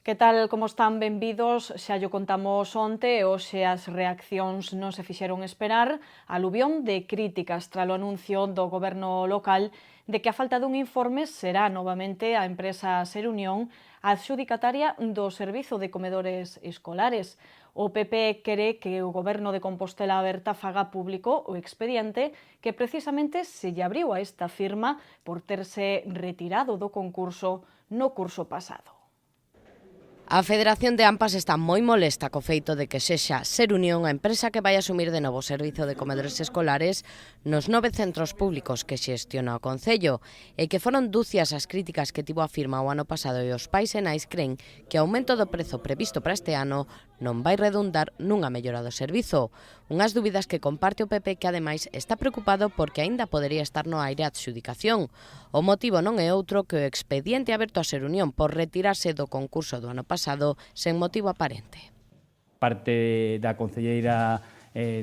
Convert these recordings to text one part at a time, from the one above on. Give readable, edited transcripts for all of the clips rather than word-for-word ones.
Que tal, como están? Benvidos, xa llo contamos onte e hoxe as reaccións non se fixeron esperar. Aluvión de críticas tras o anuncio do goberno local de que a falta dun informe será novamente a empresa Ser Unión a adxudicataria do servizo de comedores escolares. O PP quere que o goberno de Compostela Aberta faga público o expediente que precisamente se lle abriu a esta firma por terse retirado do concurso no curso pasado. A Federación de AMPAs está moi molesta co feito de que sexa Ser Unión a empresa que vai asumir de novo o servizo de comedores escolares nos 9 centros públicos que xestiona o Concello e que foron ducias as críticas que tivo a firma o ano pasado e os pais e nais cren que o aumento do prezo previsto para este ano non vai redundar nunha mellora do servizo. Unhas dúbidas que comparte o PP que ademais está preocupado porque aínda podería estar no aire a adxudicación. O motivo non é outro que o expediente aberto a Ser Unión por retirarse do concurso do ano pasado sen motivo aparente. Parte da concelleira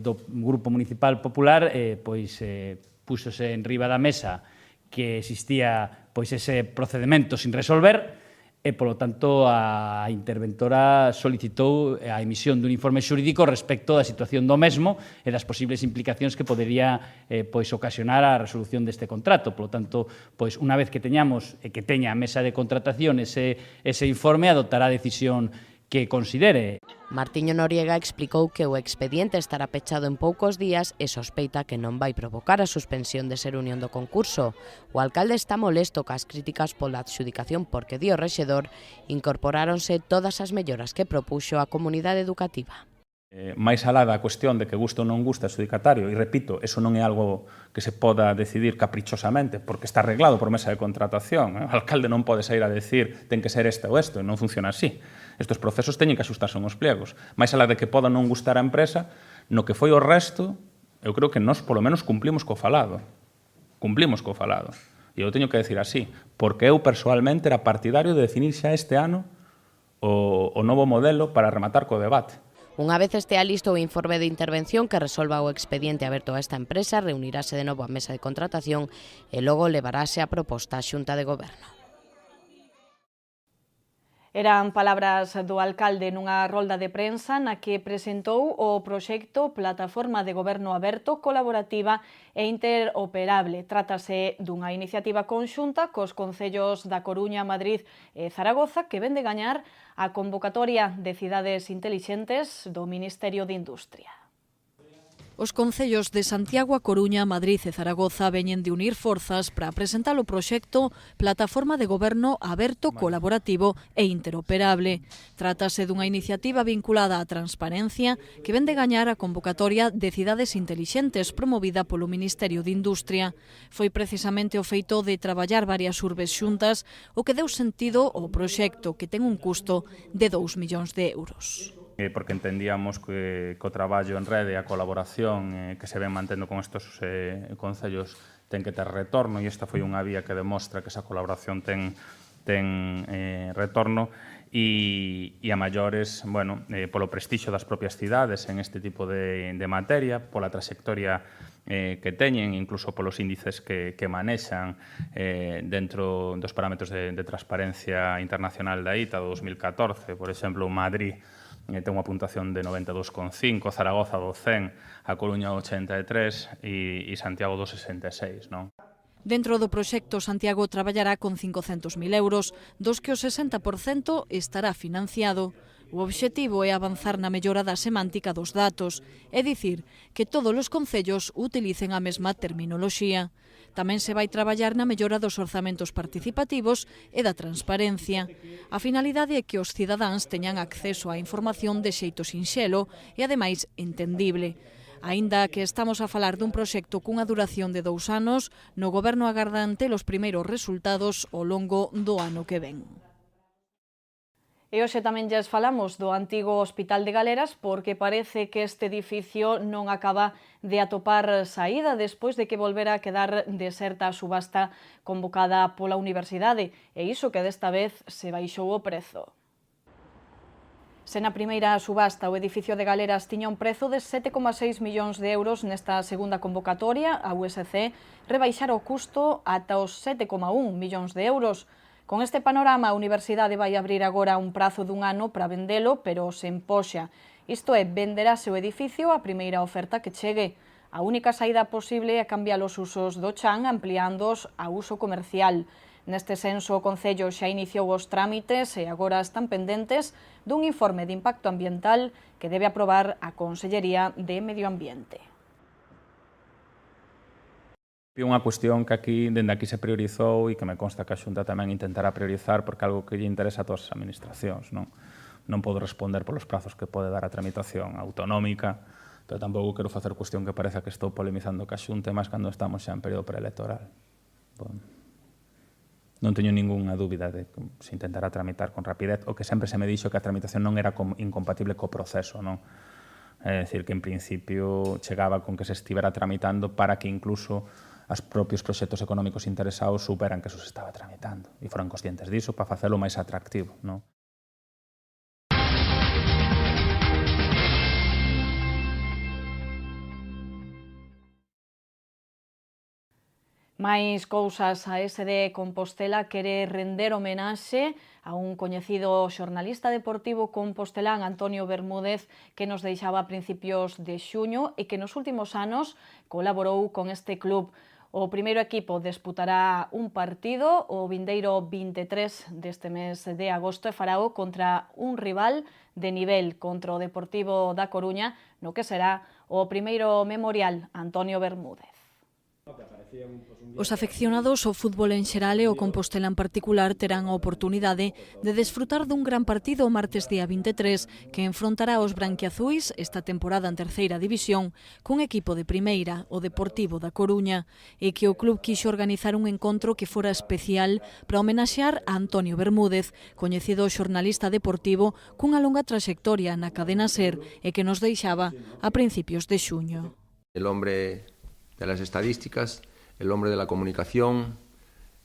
do Grupo Municipal Popular púxose en riba da mesa que existía ese procedemento sin resolver e, polo tanto, a interventora solicitou a emisión dun informe xurídico respecto da situación do mesmo e das posibles implicacións que podería ocasionar a resolución deste contrato. Polo tanto, unha vez que teñamos e que teña a mesa de contratación ese informe, adoptará a decisión que considere. Martiño Noriega explicou que o expediente estará pechado en poucos días e sospeita que non vai provocar a suspensión de Ser Unión do concurso. O alcalde está molesto cas críticas pola adxudicación porque, di o rexedor, incorporáronse todas as melloras que propuxo a comunidade educativa. Mais alá da cuestión de que gusta ou non gusta o adxudicatario, e repito, eso non é algo que se poda decidir caprichosamente, porque está arreglado por mesa de contratación. O alcalde non pode sair a decir ten que ser este ou este, non funciona así. Estes procesos teñen que axustarse aos pliegos. Mais alá de que poda non gustar a empresa, no que foi o resto, eu creo que nós polo menos cumplimos co falado. Cumplimos co falado. E eu teño que decir así, porque eu persoalmente era partidario de definir xa este ano o novo modelo para rematar co debate. Unha vez estea listo o informe de intervención que resolva o expediente aberto a esta empresa, reunirase de novo a mesa de contratación e logo levarase a proposta á Xunta de Goberno. Eran palabras do alcalde nunha rolda de prensa na que presentou o proxecto Plataforma de Goberno Aberto, Colaborativa e Interoperable. Trátase dunha iniciativa conxunta cos concellos da Coruña, Madrid e Zaragoza que ven de gañar a convocatoria de cidades intelixentes do Ministerio de Industria. Os concellos de Santiago, A Coruña, Madrid e Zaragoza veñen de unir forzas para presentar o proxecto Plataforma de Goberno Aberto, Colaborativo e Interoperable. Trátase dunha iniciativa vinculada á transparencia que ven de gañar a convocatoria de cidades intelixentes promovida polo Ministerio de Industria. Foi precisamente o feito de traballar varias urbes xuntas o que deu sentido ao proxecto que ten un custo de 2 millóns de euros. Porque entendíamos que o traballo en rede e a colaboración que se ven mantendo con estes concellos ten que ter retorno e esta foi unha vía que demostra que esa colaboración ten retorno e a maiores, polo prestixio das propias cidades en este tipo de materia, pola trayectoria que teñen, incluso polos índices que manexan dentro dos parámetros de transparencia internacional da ITA do 2014, por exemplo, Madrid ten unha puntuación de 92,5, Zaragoza do 100, A Coruña do 83 e Santiago do 66, non? Dentro do proxecto, Santiago traballará con 500.000 euros, dos que o 60% estará financiado. O obxectivo é avanzar na mellora da semántica dos datos, é dicir, que todos os concellos utilicen a mesma terminoloxía. Tamén se vai traballar na mellora dos orzamentos participativos e da transparencia. A finalidade é que os cidadáns teñan acceso á información de xeito sinxelo e, ademais, entendible. Aínda que estamos a falar dun proxecto cunha duración de 2 anos, no Goberno agardan ter os primeiros resultados ao longo do ano que ven. E hoxe tamén lles falamos do antigo Hospital de Galeras porque parece que este edificio non acaba de atopar saída despois de que volvera a quedar deserta a subasta convocada pola Universidade e iso que desta vez se baixou o prezo. Se na primeira subasta o edificio de Galeras tiña un prezo de 7,6 millóns de euros, nesta segunda convocatoria a USC rebaixara o custo ata os 7,1 millóns de euros. Con este panorama, a Universidade vai abrir agora un prazo dun ano para vendelo, pero sen poxa. Isto é, venderase o edificio a primeira oferta que chegue. A única saída posible é cambiar os usos do chan ampliándoos a uso comercial. Neste senso, o Concello xa iniciou os trámites e agora están pendentes dun informe de impacto ambiental que debe aprobar a Consellería de Medio Ambiente. Unha cuestión que dende aquí se priorizou e que me consta que a Xunta tamén intentará priorizar porque é algo que lle interesa a todas as administracións. Non podo responder polos prazos que pode dar a tramitación autonómica, pero tampouco quero facer cuestión que pareza que estou polemizando ca Xunta, máis cando estamos xa en período preelectoral. Non teño ningunha dúbida de que se intentará tramitar con rapidez, o que sempre se me dixo que a tramitación non era incompatible co proceso, non? É dicir, que en principio chegaba con que se estivera tramitando para que incluso os propios proxectos económicos interesados superan que eso se estaba tramitando e foran conscientes diso para facelo máis atractivo, non? Mais cousas, a SD Compostela quere render homenaxe a un coñecido xornalista deportivo compostelán, Antonio Bermúdez, que nos deixaba a principios de xuño e que nos últimos anos colaborou con este club. O primeiro equipo disputará un partido o vindeiro 23 deste mes de agosto e farao contra un rival de nivel, contra o Deportivo da Coruña, no que será o primeiro memorial Antonio Bermúdez. Os afeccionados ao fútbol en xeral e o Compostela en particular terán a oportunidade de desfrutar dun gran partido o martes día 23 que enfrontará os branquiazuis esta temporada en terceira división cun equipo de primeira, o Deportivo da Coruña, e que o club quixo organizar un encontro que fora especial para homenaxear a Antonio Bermúdez, coñecido xornalista deportivo cunha longa traxectoria na cadena SER e que nos deixaba a principios de xuño. El hombre de las estadísticas, el hombre de la comunicación,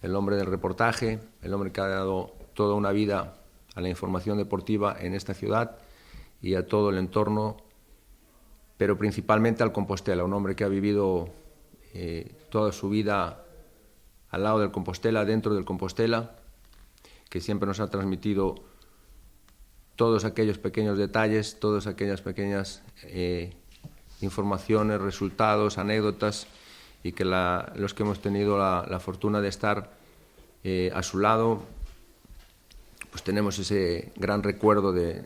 el hombre del reportaje, el hombre que ha dado toda una vida a la información deportiva en esta ciudad y a todo el entorno, pero principalmente al Compostela, un hombre que ha vivido toda su vida al lado del Compostela, dentro del Compostela, que siempre nos ha transmitido todos aquellos pequeños detalles, todas aquellas pequeñas informaciones, resultados, anécdotas, y que los que hemos tenido la fortuna de estar a su lado, pues tenemos ese gran recuerdo de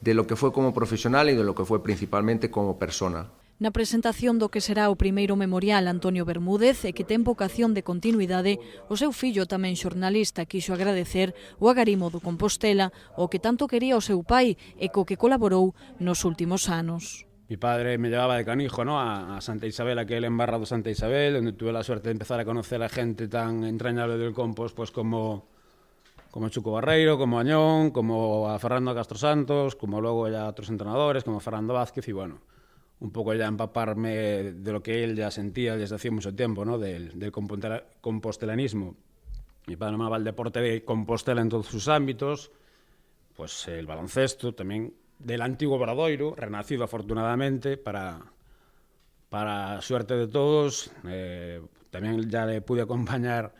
lo que fue como profesional y de lo que fue principalmente como persona. Na presentación do que será o primeiro memorial Antonio Bermúdez e que ten vocación de continuidade, o seu fillo tamén xornalista quixo agradecer o agarimo do Compostela, o que tanto quería o seu pai e co que colaborou nos últimos anos. Mi padre me llevaba de canijo, ¿no?, a Santa Isabel, aquel embarrado Santa Isabel, donde tuve la suerte de empezar a conocer a gente tan entrañable del Compos, pues como Chuco Barreiro, como Añón, como a Fernando Castrosantos, como luego ya otros entrenadores, como Fernando Vázquez, y bueno, un poco ya empaparme de lo que él ya sentía desde hacía mucho tiempo, ¿no?, del compostelanismo. Mi padre amaba el deporte de Compostela en todos sus ámbitos, pues el baloncesto también, del antiguo Obradoiro, renacido afortunadamente para suerte de todos. También ya le pude acompañar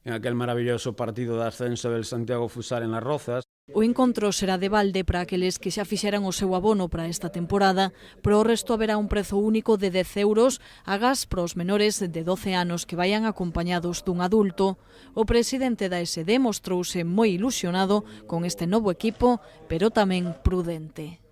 en aquel maravilloso partido de ascenso del Santiago Fusar en Las Rozas. O encontro será de balde para aqueles que xa fixeran o seu abono para esta temporada, pero o resto haberá un prezo único de 10 euros agás para os menores de 12 anos que vayan acompañados dun adulto. O presidente da SD mostrouse moi ilusionado con este novo equipo, pero tamén prudente.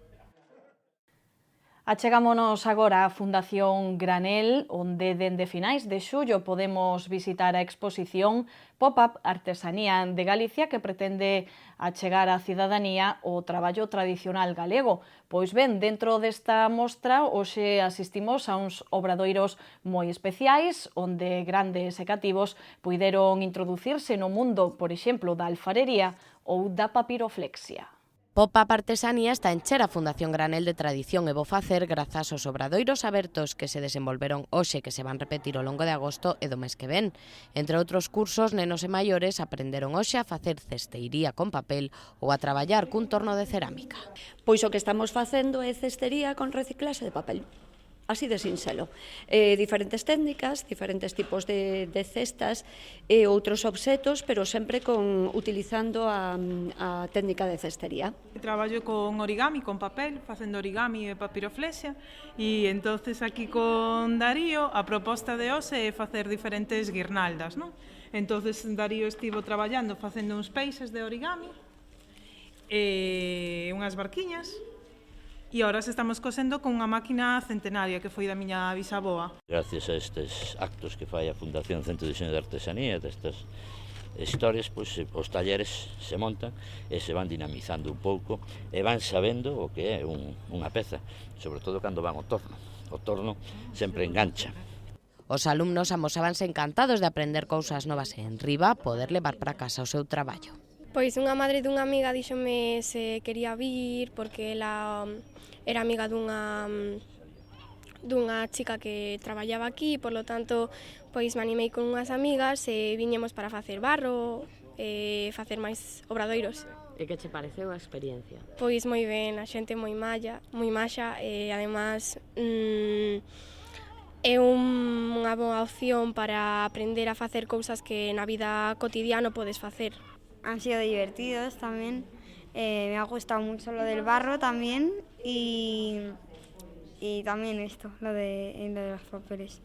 Achegámonos agora á Fundación Granel, onde dende finais de xullo podemos visitar a exposición Pop-up Artesanía de Galicia que pretende achegar á cidadanía o traballo tradicional galego. Pois ben, dentro desta mostra, hoxe asistimos a uns obradoiros moi especiais, onde grandes e cativos puideron introducirse no mundo, por exemplo, da alfarería ou da papiroflexia. Pop-up Artesanía está a encher a Fundación Granel de tradición e bo facer grazas aos obradoiros abertos que se desenvolveron hoxe que se van repetir ao longo de agosto e do mes que ven. Entre outros cursos, nenos e maiores aprenderon hoxe a facer cesteiría con papel ou a traballar cun torno de cerámica. Pois o que estamos facendo é cestería con reciclaxe de papel. así de sinxelo. Diferentes técnicas, diferentes tipos de cestas e outros obxetos, pero sempre utilizando a técnica de cestería. Traballo con origami, con papel, facendo origami e papiroflexia, e entonces aquí con Darío a proposta de hoxe é facer diferentes guirnaldas, non? Entonces Darío estivo traballando facendo uns peixes de origami e unhas barquiñas, e ahora estamos cosendo con unha máquina centenaria que foi da miña bisaboa. Gracias a estes actos que fai a Fundación Centro de Diseño de Artesanía, destas historias, pois os talleres se montan e se van dinamizando un pouco e van sabendo o que é unha peza, sobre todo cando van ao torno. O torno sempre engancha. Os alumnos amosábanse encantados de aprender cousas novas e en riba poder levar para casa o seu traballo. Pois unha madre dunha amiga díxome se quería vir porque ela era amiga dunha chica que traballaba aquí, por lo tanto, pois me animei con unhas amigas e viñemos para facer barro e facer máis obradoiros. E que che pareceu a experiencia? Pois moi ben, a xente moi maxa e además é unha boa opción para aprender a facer cousas que na vida cotidiana podes facer. Han sido divertidos también, me ha gustado mucho lo del barro también y también esto, lo de los papeles.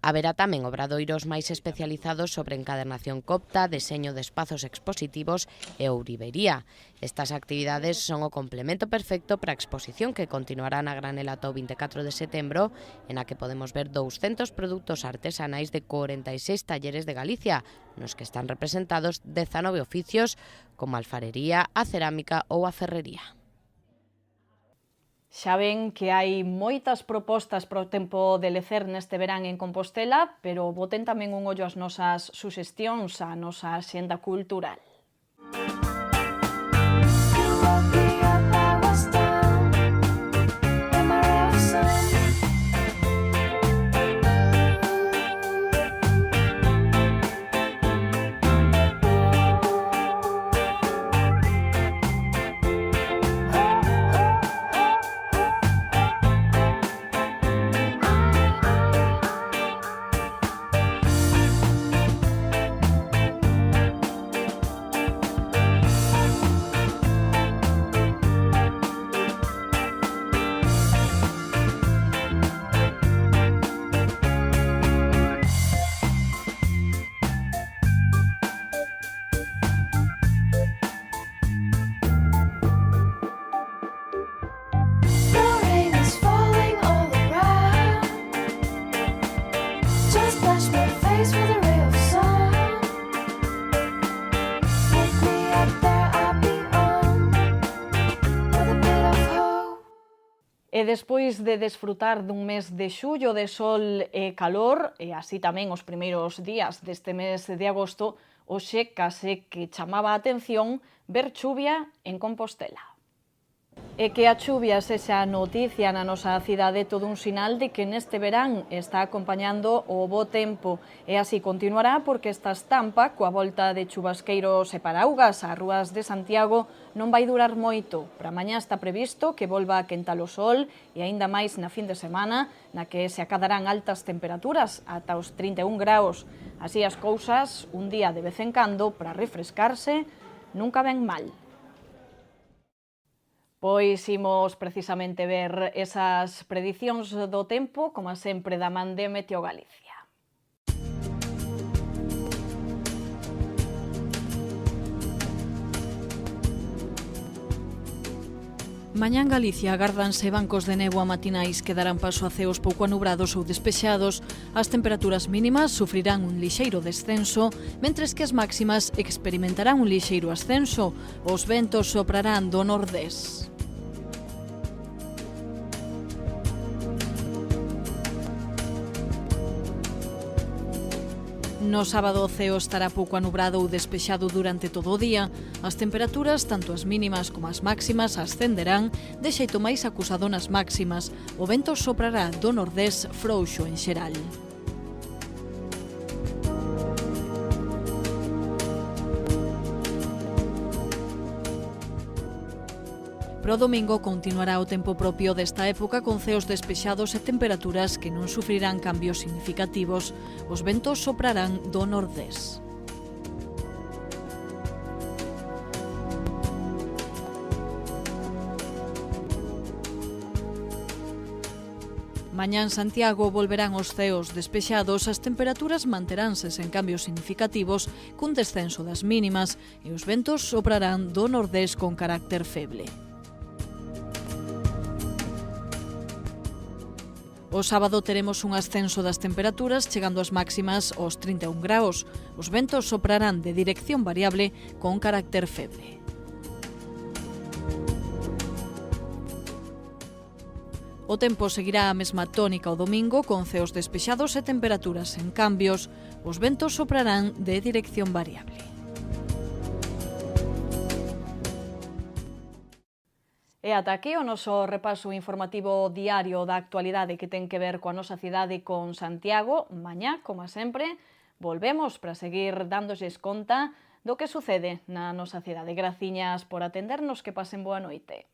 Haberá tamén obradoiros máis especializados sobre encadernación copta, deseño de espazos expositivos e ourivería. Estas actividades son o complemento perfecto para a exposición que continuará na Granela o 24 de setembro, en a que podemos ver 200 produtos artesanais de 46 talleres de Galicia, nos que están representados 19 oficios como a alfarería, a cerámica ou a ferrería. Xa ven que hai moitas propostas para o tempo de lecer neste verán en Compostela, pero boten tamén un ollo ás nosas suxestións, á nosa axenda cultural. E despois de desfrutar dun mes de xullo de sol e calor, e así tamén os primeiros días deste mes de agosto, hoxe case que chamaba a atención ver chuvia en Compostela. E que a chuvia sexa noticia na nosa cidade todo un sinal de que neste verán está acompañando o bo tempo. E así continuará porque esta estampa, coa volta de chubasqueiros e paraugas ás rúas de Santiago, non vai durar moito. Para mañá está previsto que volva a quentar o sol e aínda máis na fin de semana, na que se acadarán altas temperaturas ata os 31 graus. Así as cousas, un día de vez en cando, para refrescarse, nunca ven mal. Pois imos precisamente ver esas predicións do tempo, como sempre da man de Meteo Galicia. Mañá en Galicia agárdanse bancos de néboa matinais que darán paso a ceos pouco anubrados ou despexados. As temperaturas mínimas sufrirán un lixeiro descenso, mentres que as máximas experimentarán un lixeiro ascenso. Os ventos soprarán do nordés. No sábado o ceo estará pouco anubrado ou despexado durante todo o día. As temperaturas, tanto as mínimas como as máximas, ascenderán de xeito máis acusado nas máximas. O vento soprará do nordés frouxo en xeral. Pero o domingo continuará o tempo propio desta época con ceos despexados e temperaturas que non sufrirán cambios significativos. Os ventos soprarán do nordés. Mañá en Santiago volverán os ceos despexados, as temperaturas manteránse sen cambios significativos, cun descenso das mínimas, e os ventos soprarán do nordés con carácter feble. O sábado teremos un ascenso das temperaturas, chegando as máximas aos 31 graus. Os ventos soprarán de dirección variable con carácter feble. O tempo seguirá a mesma tónica o domingo, con ceos despexados e temperaturas en cambios. Os ventos soprarán de dirección variable. E ata aquí o noso repaso informativo diario da actualidade que ten que ver coa nosa cidade con Santiago. Mañá, como sempre, volvemos para seguir dándolles conta do que sucede na nosa cidade. Graciñas por atendernos, que pasen boa noite.